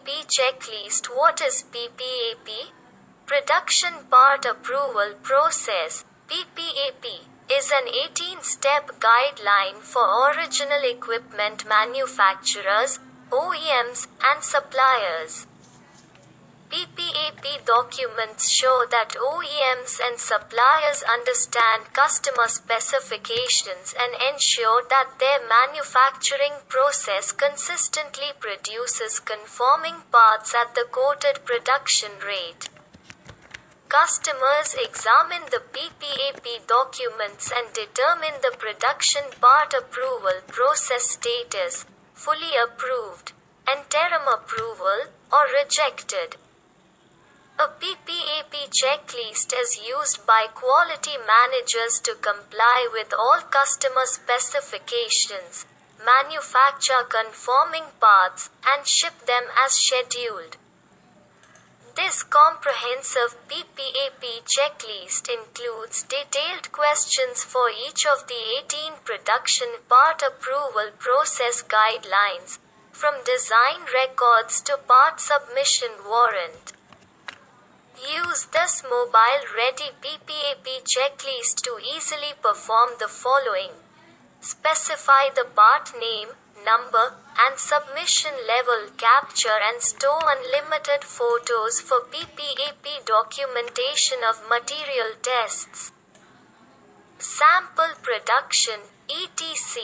ppap checklist. What is ppap? Production Part Approval Process. ppap is an 18-step guideline for original equipment manufacturers, OEMs, and suppliers. ppap documents show that OEMs and suppliers understand customer specifications and ensure that their manufacturing process consistently produces conforming parts at the quoted production rate. Customers examine the ppap documents and determine the production part approval process status, fully approved, interim approval, or rejected. A ppap checklist is used by quality managers to comply with all customer specifications, manufacture conforming parts, and ship them as scheduled. This comprehensive ppap checklist includes detailed questions for each of the 18 production part approval process guidelines, from design records to part submission warrant. Use this mobile-ready ppap checklist to easily perform the following. Specify the part name, number, and submission level. Capture and store unlimited photos for ppap documentation of material tests. Sample production, etc.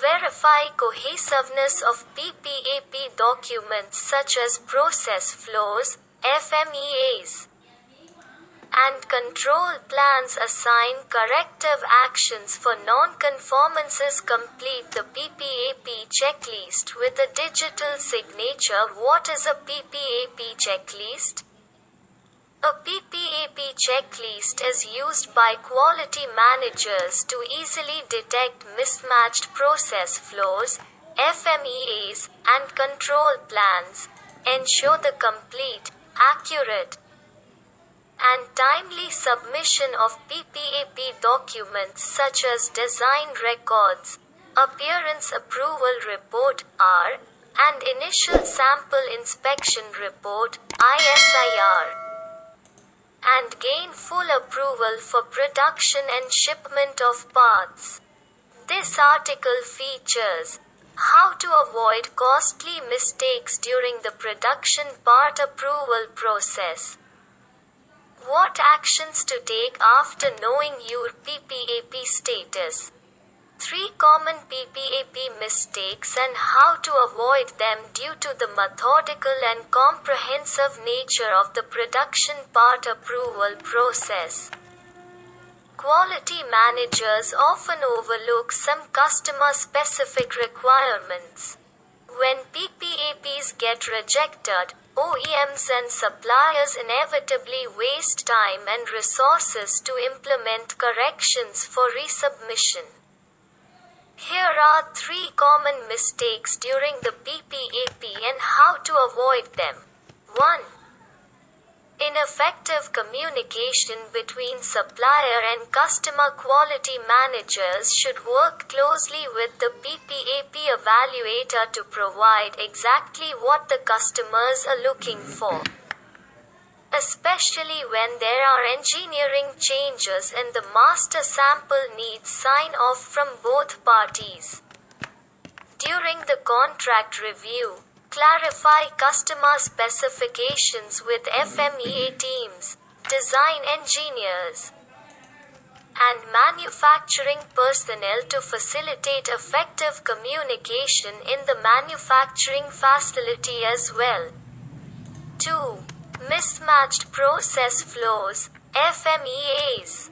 Verify cohesiveness of ppap documents such as process flows, FMEAs, and control plans. Assign corrective actions for non-conformances. Complete the ppap checklist with a digital signature. What is a ppap checklist? A ppap checklist is used by quality managers to easily detect mismatched process flows, FMEAs, and control plans, ensure the complete, accurate, and timely submission of ppap documents such as design records, appearance approval report (R), and initial sample inspection report (ISIR), and gain full approval for production and shipment of parts. This article features how to avoid costly mistakes during the production part approval process. What actions to take after knowing your ppap status. 3 common ppap mistakes and how to avoid them due to the methodical and comprehensive nature of the production part approval process. Quality managers often overlook some customer-specific requirements. When PPAPs get rejected, OEMs and suppliers inevitably waste time and resources to implement corrections for resubmission. Here are 3 common mistakes during the PPAP and how to avoid them. 1. Ineffective communication between supplier and customer. Quality managers should work closely with the PPAP evaluator to provide exactly what the customers are looking for, especially when there are engineering changes and the master sample needs sign-off from both parties. During the contract review, clarify customer specifications with FMEA teams, design engineers, and manufacturing personnel to facilitate effective communication in the manufacturing facility as well. 2. Mismatched process flows, FMEAs,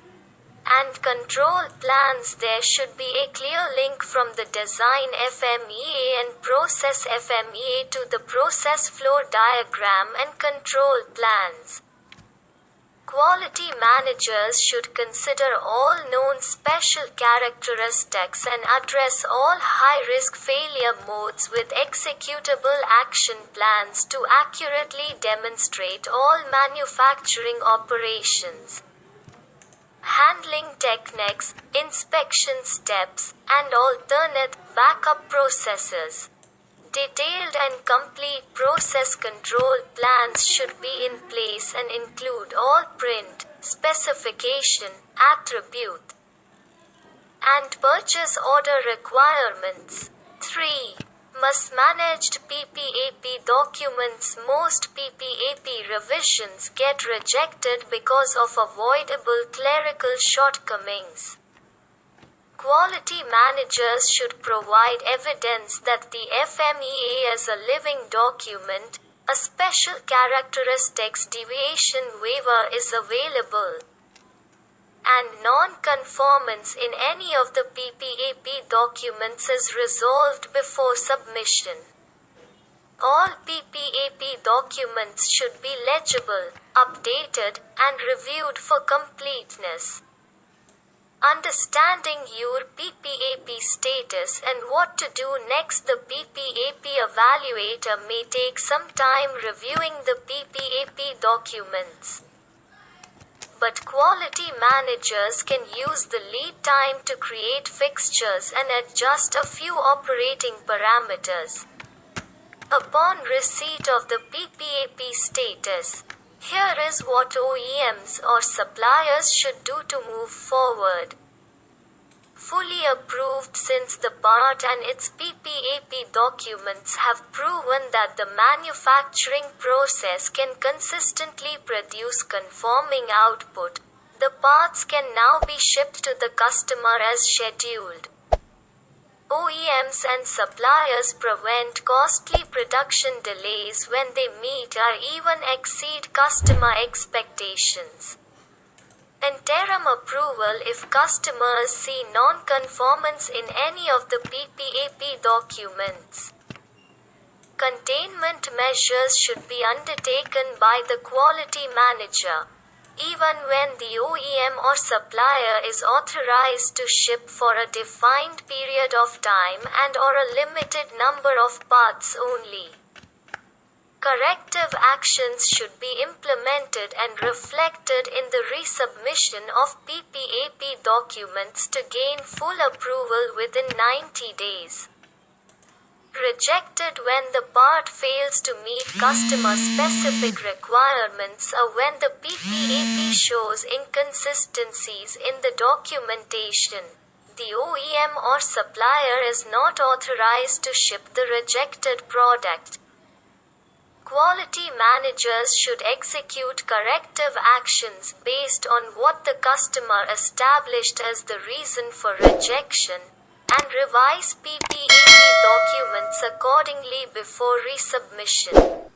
and control plans. There should be a clear link from the design FMEA and process FMEA to the process flow diagram and control plans. Quality managers should consider all known special characteristics and address all high-risk failure modes with executable action plans to accurately demonstrate all manufacturing operations. Handling techniques, inspection steps, and alternate backup processes. Detailed and complete process control plans should be in place and include all print, specification, attribute, and purchase order requirements. 3. Mismanaged ppap documents. Most ppap revisions get rejected because of avoidable clerical shortcomings. Quality managers should provide evidence that the FMEA is a living document. A special characteristics deviation waiver is available, and non-conformance in any of the ppap documents is resolved before submission. All ppap documents should be legible, updated, and reviewed for completeness. Understanding your ppap status and what to do next. The ppap evaluator may take some time reviewing the ppap documents, but quality managers can use the lead time to create fixtures and adjust a few operating parameters. Upon receipt of the ppap status, here is what OEMs or suppliers should do to move forward. Fully approved. Since the part and its ppap documents have proven that the manufacturing process can consistently produce conforming output, the parts can now be shipped to the customer as scheduled. OEMs and suppliers prevent costly production delays when they meet or even exceed customer expectations. Interim approval. If customers see non-conformance in any of the ppap documents, containment measures should be undertaken by the quality manager. Even when the OEM or supplier is authorized to ship for a defined period of time and or a limited number of parts only. Corrective actions should be implemented and reflected in the resubmission of ppap documents to gain full approval within 90 days. Rejected when the part fails to meet customer-specific requirements or when the ppap shows inconsistencies in the documentation. The OEM or supplier is not authorized to ship the rejected product. Quality managers should execute corrective actions based on what the customer established as the reason for rejection, and revise ppap documents accordingly before resubmission.